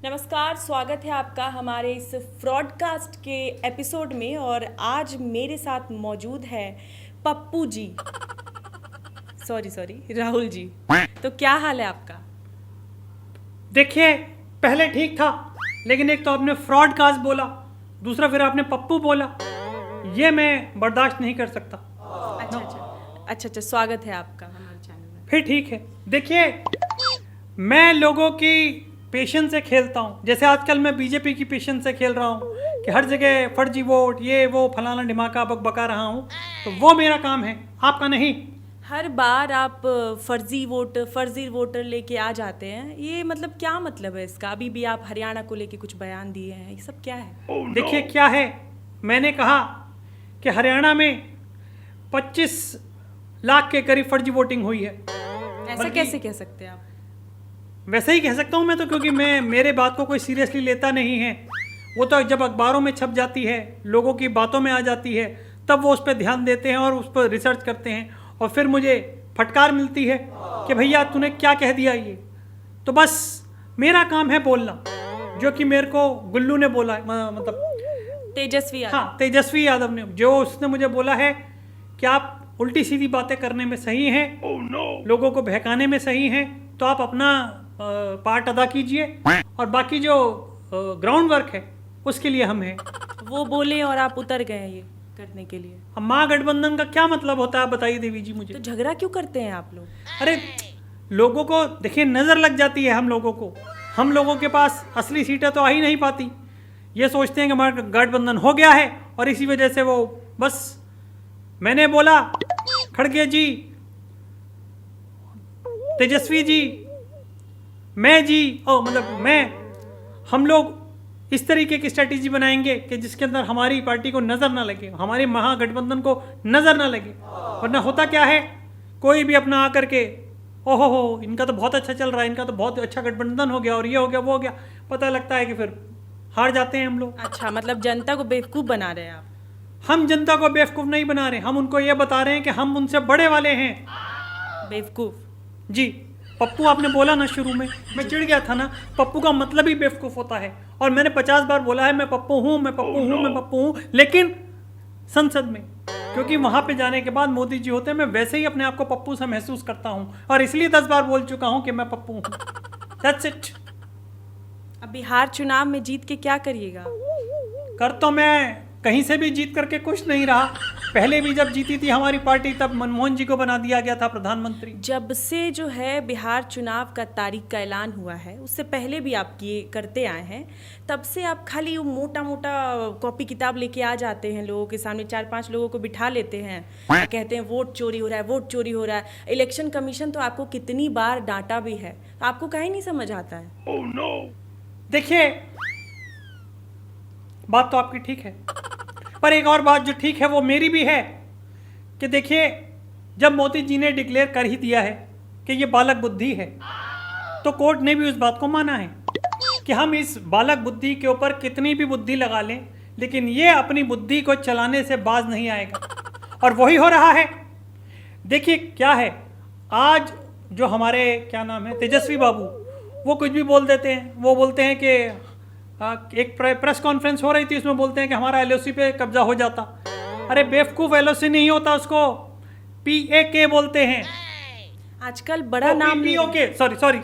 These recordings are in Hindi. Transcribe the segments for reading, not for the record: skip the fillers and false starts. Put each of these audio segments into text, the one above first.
नमस्कार, स्वागत है आपका हमारे इस फ्रॉडकास्ट के एपिसोड में। और आज मेरे साथ मौजूद है पप्पू जी, सॉरी राहुल जी। तो क्या हाल है आपका? देखिए, पहले ठीक था, लेकिन एक तो आपने फ्रॉड कास्ट बोला, दूसरा फिर आपने पप्पू बोला। ये मैं बर्दाश्त नहीं कर सकता। अच्छा, स्वागत है आपका हमारे चैनल में। फिर ठीक है। देखिए, मैं लोगों की पेशेंस से खेलता हूँ। जैसे आजकल मैं बीजेपी की पेशेंस से खेल रहा हूँ कि हर जगह फर्जी वोट, ये वो फलाना ढिमाका बकबका रहा हूँ, तो वो मेरा काम है, आपका नहीं। हर बार आप फर्जी वोटर लेके आ जाते हैं। ये मतलब क्या मतलब है इसका? अभी भी आप हरियाणा को लेके कुछ बयान दिए हैं, ये सब क्या है? देखिए क्या है, मैंने कहा कि हरियाणा में 25 लाख के करीब फर्जी वोटिंग हुई है। ऐसा कैसे कह सकते हैं आप? वैसे ही कह सकता हूँ मैं तो, क्योंकि मेरे बात को कोई सीरियसली लेता नहीं है। वो तो जब अखबारों में छप जाती है, लोगों की बातों में आ जाती है, तब वो उस पर ध्यान देते हैं और उस पर रिसर्च करते हैं, और फिर मुझे फटकार मिलती है कि भैया तूने क्या कह दिया ये। तो बस मेरा काम है बोलना, जो कि मेरे को गुल्लू ने बोला है, मतलब तेजस्वी यादव। हाँ, तेजस्वी यादव ने, जो उसने मुझे बोला है कि आप उल्टी सीधी बातें करने में सही हैं, लोगों को बहकाने में सही हैं, तो आप अपना पार्ट अदा कीजिए, और बाकी जो ग्राउंड वर्क है उसके लिए हम हैं। वो बोले और आप उतर गए ये करने के लिए। अब महागठबंधन का क्या मतलब होता है, आप बताइए देवी जी मुझे। तो झगड़ा क्यों करते हैं आप लोग? अरे लोगों को देखिए, नज़र लग जाती है हम लोगों को। हम लोगों के पास असली सीटें तो आ ही नहीं पाती। ये सोचते हैं कि हमारा गठबंधन हो गया है, और इसी वजह से वो बस, मैंने बोला खड़गे जी, तेजस्वी जी, मैं जी, हम लोग इस तरीके की स्ट्रेटेजी बनाएंगे कि जिसके अंदर हमारी पार्टी को नज़र ना लगे, हमारे महागठबंधन को नज़र ना लगे। वरना होता क्या है, कोई भी अपना आकर के ओहो हो, इनका तो बहुत अच्छा चल रहा है, इनका तो बहुत अच्छा गठबंधन हो गया, और ये हो गया वो हो गया, पता लगता है कि फिर हार जाते हैं हम लोग। अच्छा, मतलब जनता को बेवकूफ़ बना रहे हैं आप? हम जनता को बेवकूफ़ नहीं बना रहे, हम उनको ये बता रहे हैं कि हम उनसे बड़े वाले हैं। बेवकूफ़ जी, पप्पू आपने बोला ना शुरू में, मैं चिढ़ गया था ना। पप्पू का मतलब ही बेवकूफ़ होता है, और मैंने 50 बार बोला है मैं पप्पू हूँ, मैं पप्पू हूँ, मैं पप्पू हूँ, लेकिन संसद में, क्योंकि वहाँ पे जाने के बाद मोदी जी होते हैं, मैं वैसे ही अपने आप को पप्पू से महसूस करता हूँ, और इसलिए 10 बार बोल चुका हूँ कि मैं पप्पू हूँ। That's it. अब बिहार चुनाव में जीत के क्या करिएगा? कर तो मैं कहीं से भी जीत करके खुश नहीं रहा। पहले भी जब जीती थी हमारी पार्टी, तब मनमोहन जी को बना दिया गया था प्रधानमंत्री। जब से जो है बिहार चुनाव का तारीख का ऐलान हुआ है, उससे पहले भी आप ये करते आए हैं, तब से आप खाली वो मोटा मोटा कॉपी किताब लेके आ जाते हैं, लोगों के सामने 4-5 लोगों को बिठा लेते हैं, कहते हैं वोट चोरी हो रहा है, वोट चोरी हो रहा है। इलेक्शन कमीशन तो आपको कितनी बार डांटा भी है, तो आपको काहे नहीं समझ आता है? देखिए, बात तो आपकी ठीक है, पर एक और बात जो ठीक है वो मेरी भी है, कि देखिए, जब मोदी जी ने डिक्लेयर कर ही दिया है कि ये बालक बुद्धि है, तो कोर्ट ने भी उस बात को माना है कि हम इस बालक बुद्धि के ऊपर कितनी भी बुद्धि लगा लें, लेकिन ये अपनी बुद्धि को चलाने से बाज नहीं आएगा, और वही हो रहा है। देखिए क्या है, आज जो हमारे क्या नाम है, तेजस्वी बाबू, वो कुछ भी बोल देते हैं। वो बोलते हैं कि एक प्रेस कॉन्फ्रेंस हो रही थी, उसमें बोलते हैं कि हमारा एलओसी पे कब्जा हो जाता। अरे बेवकूफ़, एलओसी नहीं होता, उसको PAK बोलते हैं। आजकल बड़ा नाम PPOK, सॉरी।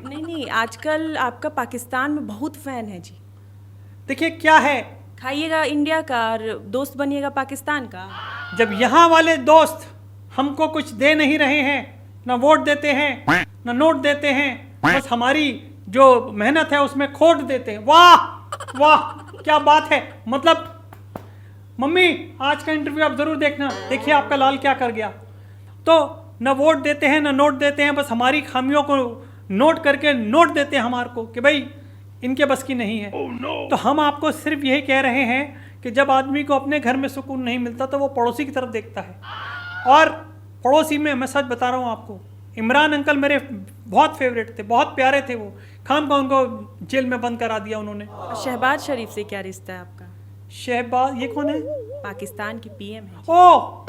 नहीं, आजकल आपका पाकिस्तान में बहुत फैन है जी। देखिए क्या है, खाइएगा इंडिया का और दोस्त बनिएगा पाकिस्तान का। जब यहाँ वाले दोस्त हमको कुछ दे नहीं रहे हैं, ना वोट देते हैं, ना नोट देते हैं, बस हमारी जो मेहनत है उसमें खोट देते हैं। वाह वाह, क्या बात है। मतलब मम्मी, आज का इंटरव्यू आप जरूर देखना, देखिए आपका लाल क्या कर गया। तो ना वोट देते हैं, ना नोट देते हैं, बस हमारी खामियों को नोट करके नोट देते हैं हमारे को कि भाई इनके बस की नहीं है। तो हम आपको सिर्फ यही कह रहे हैं कि जब आदमी को अपने घर में सुकून नहीं मिलता तो वो पड़ोसी की तरफ देखता है, और पड़ोसी में मैं सच बता रहा हूँ आपको, इमरान अंकल मेरे बहुत फेवरेट थे, बहुत प्यारे थे वो, खाम का उनको जेल में बंद करा दिया उन्होंने। शहबाज शरीफ से क्या रिश्ता है आपका? शहबाज, ये कौन है? पाकिस्तान की PM है। ओह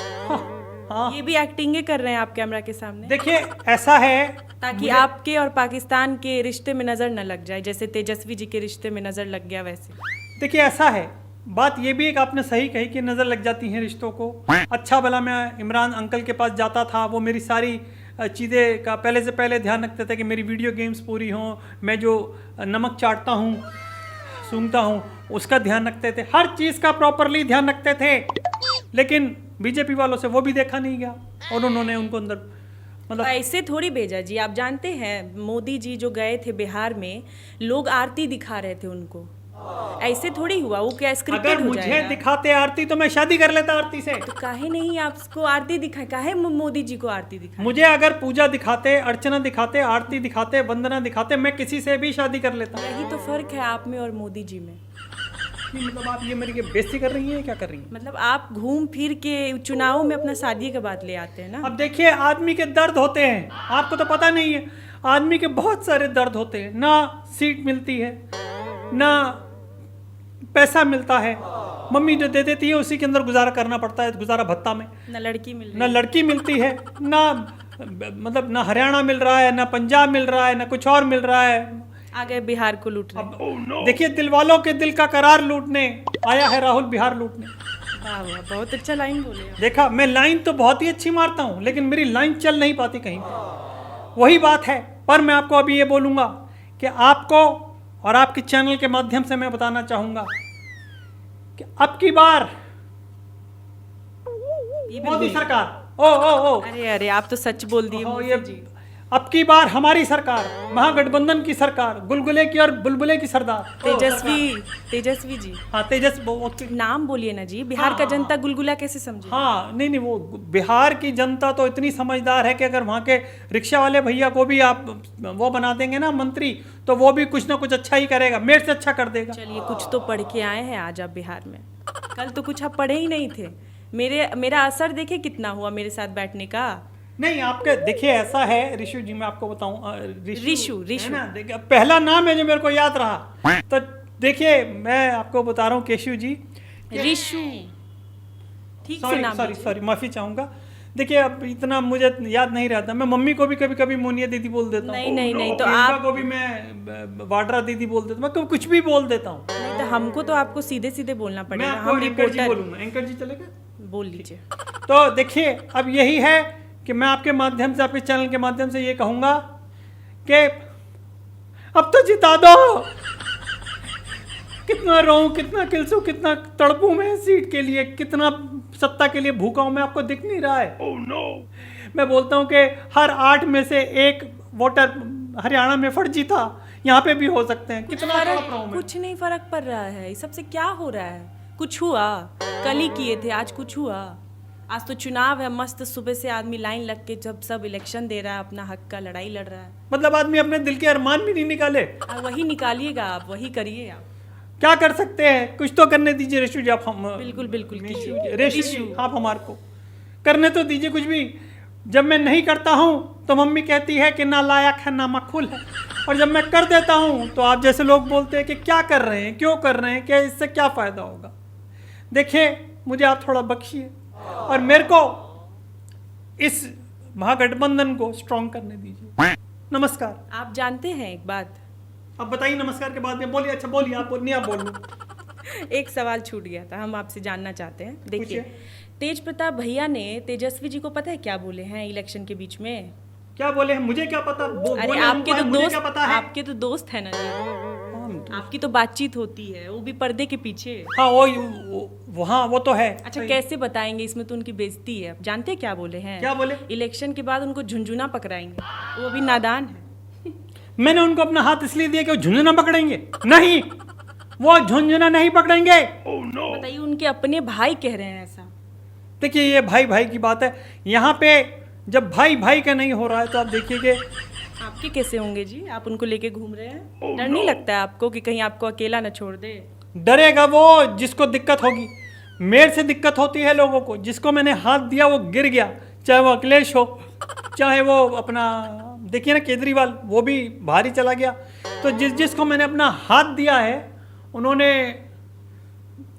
हाँ। ये भी एक्टिंगे कर रहे हैं आप कैमरा के सामने, देखिए ऐसा है, ताकि आपके और पाकिस्तान के रिश्ते में नजर न लग जाए, जैसे तेजस्वी जी के रिश्ते में नजर लग गया वैसे। देखिए ऐसा है, बात ये भी एक आपने सही कही कि नज़र लग जाती है रिश्तों को। अच्छा भला मैं इमरान अंकल के पास जाता था, वो मेरी सारी चीज़ें का पहले से पहले ध्यान रखते थे कि मेरी वीडियो गेम्स पूरी हों, मैं जो नमक चाटता हूँ सूंघता हूँ उसका ध्यान रखते थे, हर चीज़ का प्रॉपरली ध्यान रखते थे। लेकिन बीजेपी वालों से वो भी देखा नहीं गया और उन्होंने उनको अंदर मतलब ऐसे थोड़ी भेजा जी। आप जानते हैं मोदी जी जो गए थे बिहार में, लोग आरती दिखा रहे थे उनको, ऐसे थोड़ी हुआ। वो क्या स्क्रिप्टेड अगर हो मुझे जाएगा? दिखाते आरती तो मैं शादी कर लेता आरती से। तो काहे नहीं आपको आरती दिखाए, काहे मोदी जी को आरती दिखाए? मुझे अगर पूजा दिखाते, अर्चना दिखाते, आरती दिखाते, वंदना दिखाते, मैं किसी से भी शादी कर लेता। यही तो फर्क है आप में और मोदी जी में। नहीं, मतलब आप ये मेरी बेइज्जती कर रही हैं, क्या कर रही हैं? मतलब आप घूम फिर के चुनाव में अपना शादी का बात ले आते हैं ना। अब देखिए आदमी के दर्द होते हैं, आपको तो पता नहीं है, आदमी के बहुत सारे दर्द होते हैं। ना सीट मिलती है, ना पैसा मिलता है, मम्मी जो दे देती है उसी के अंदर गुजारा करना पड़ता है, गुजारा भत्ता में। ना लड़की मिल ना रही लड़की मिलती है, ना मतलब ना हरियाणा मिल रहा है, ना पंजाब मिल रहा है, ना कुछ और मिल रहा है। आ गए बिहार को लूटने। अब देखिए दिल वालों के दिल का करार लूटने आया है राहुल बिहार लूटने। वाह वाह, बहुत अच्छा लाइन बोले आप। देखा, मैं लाइन तो बहुत ही अच्छी मारता हूँ लेकिन मेरी लाइन चल नहीं पाती कहीं पे, वही बात है। पर मैं आपको अभी ये बोलूँगा कि आपको और आपके चैनल के माध्यम से मैं बताना चाहूँगा कि अब की बार ये भी मोदी बोलिए। सरकार ओ अरे अरे, आप तो सच बोल दिए हाँ, मोदी ये जी। अब की बार हमारी सरकार, महागठबंधन की सरकार, गुलगुले की और बुलबुले की सरदार तेजस्वी जी। हाँ तेजस नाम बोलिए ना जी, बिहार का जनता गुलगुला कैसे समझे? हाँ नहीं वो बिहार की जनता तो इतनी समझदार है कि अगर वहाँ के रिक्शा वाले भैया को भी आप वो बना देंगे ना मंत्री, तो वो भी कुछ ना कुछ अच्छा ही करेगा, मेरे से अच्छा कर देगा। चलिए, कुछ तो पढ़ के आए हैं आज आप बिहार में, कल तो कुछ आप पढ़े ही नहीं थे। मेरा असर देखे कितना हुआ मेरे साथ बैठने का। नहीं आपके देखिए ऐसा है ऋषु जी, मैं आपको बताऊं ऋषु है ना, देखिए पहला नाम है जो मेरे को याद रहा। तो देखिए मैं आपको बता रहा हूँ केशु जी, ऋषु, ठीक से नाम लीजिए। सॉरी माफी चाहूंगा। देखिए अब इतना मुझे याद नहीं रहता, मैं मम्मी को भी कभी कभी मोनिया दीदी बोल देता हूँ। नहीं तो प्रियंका आप को भी मैं वाड्रा दीदी बोल देता हूँ, मैं कुछ भी बोल देता हूँ। नहीं तो हमको तो आपको सीधे सीधे बोलना मैं पड़ेगा। आपको हम एंकर जी रिपोर्टर। बोलूंगा, एंकर जी चलेगा? बोल लीजिए। तो देखिए अब यही है कि मैं आपके माध्यम से, आपके चैनल के माध्यम से ये कहूंगा कि अब तो जिता दो। कितना रोऊं, कितना किलसूं, कितना तड़पूं मैं सीट के लिए, कितना सत्ता के लिए भूखा हूं, मैं आपको दिख नहीं रहा है? oh, no. मैं बोलता हूं कि हर 8 में से 1 वोटर हरियाणा में फर्जी था, यहाँ पे भी हो सकते हैं। कितना तड़प रहा हूं मैं। कुछ नहीं फर्क पड़ रहा है, इस सबसे क्या हो रहा है? कुछ हुआ? कल ही किए थे, आज कुछ हुआ? आज तो चुनाव है, मस्त सुबह से आदमी लाइन लग के जब सब इलेक्शन दे रहा है, अपना हक का लड़ाई लड़ रहा है। मतलब आदमी अपने दिल के अरमान भी नहीं निकाले? वही निकालिएगा आप, वही करिए आप। क्या कर सकते हैं, कुछ तो करने दीजिए ऋषु जी आप। हम बिल्कुल बिल्कुल कीजिए। ऋषु जी आप हमारे को करने तो दीजिए कुछ भी। जब मैं नहीं करता हूँ तो मम्मी कहती है कि ना लायक है ना मखूल है, और जब मैं कर देता हूँ तो आप जैसे लोग बोलते हैं कि क्या कर रहे हैं, क्यों कर रहे हैं, क्या इससे क्या फ़ायदा होगा। देखिए मुझे आप थोड़ा बख्शिए और मेरे को इस महागठबंधन को स्ट्रॉन्ग करने दीजिए। नमस्कार। आप जानते हैं एक बात, अब बताइए नमस्कार के बाद में बोलिए। अच्छा बोलिए, आप नहीं आप बोलिए। एक सवाल छूट गया था, हम आपसे जानना चाहते हैं। देखिए पूछिए। तेज प्रताप भैया ने तेजस्वी जी को पता है क्या बोले हैं इलेक्शन के बीच में? क्या बोले हैं मुझे क्या पता? अरे बोले आपके तो मुझे दोस्त, क्या पता है? आपके तो दोस्त है ना जी, आपकी तो बातचीत होती है, वो भी पर्दे के पीछे। हाँ वो हाँ वो तो है। अच्छा कैसे बताएंगे, इसमें तो उनकी बेइज्जती है। जानते हैं क्या बोले हैं? क्या बोले? इलेक्शन के बाद उनको झुंझुना पकड़ाएंगे, वो अभी नादान है। मैंने उनको अपना हाथ इसलिए दिया कि वो झुंझुना पकड़ेंगे, नहीं वो झुंझुना नहीं पकड़ेंगे। बताइए, उनके अपने भाई कह रहे हैं ऐसा। देखिए ये भाई भाई की बात है, यहाँ पे जब भाई भाई का नहीं हो रहा है तो आप देखिए कि आपके कैसे होंगे जी? आप उनको लेके घूम रहे हैं, डर नहीं लगता है आपको कि कहीं आपको अकेला न छोड़ दे? डरेगा वो जिसको दिक्कत होगी। मेरे से दिक्कत होती है लोगों को, जिसको मैंने हाथ दिया वो गिर गया, चाहे वो अखिलेश हो, चाहे वो अपना देखिए ना केजरीवाल, वो भी भारी चला गया। तो जिसको मैंने अपना हाथ दिया है उन्होंने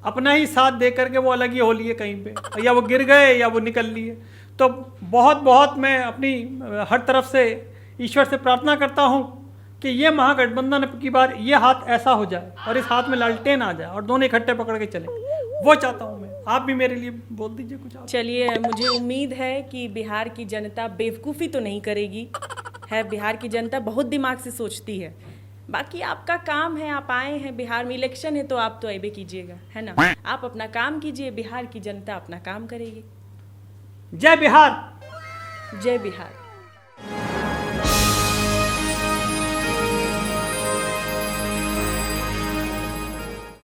अपना ही साथ दे करके वो अलग ही हो लिए कहीं पे, या वो गिर गए या वो निकल लिए। तो बहुत बहुत मैं अपनी हर तरफ से ईश्वर से प्रार्थना करता हूँ कि ये महागठबंधन की बार ये हाथ ऐसा हो जाए और इस हाथ में लालटेन आ जाए और दोनों इकट्ठे पकड़ के चले, वो चाहता हूँ मैं। आप भी मेरे लिए बोल दीजिए कुछ आप। चलिए, मुझे उम्मीद है कि बिहार की जनता बेवकूफ़ी तो नहीं करेगी। है, बिहार की जनता बहुत दिमाग से सोचती है। बाकी आपका काम है, आप आए हैं बिहार में, इलेक्शन है तो आप तो अबे कीजिएगा, है ना। आप अपना काम कीजिए, बिहार की जनता अपना काम करेगी। जय बिहार। जय बिहार।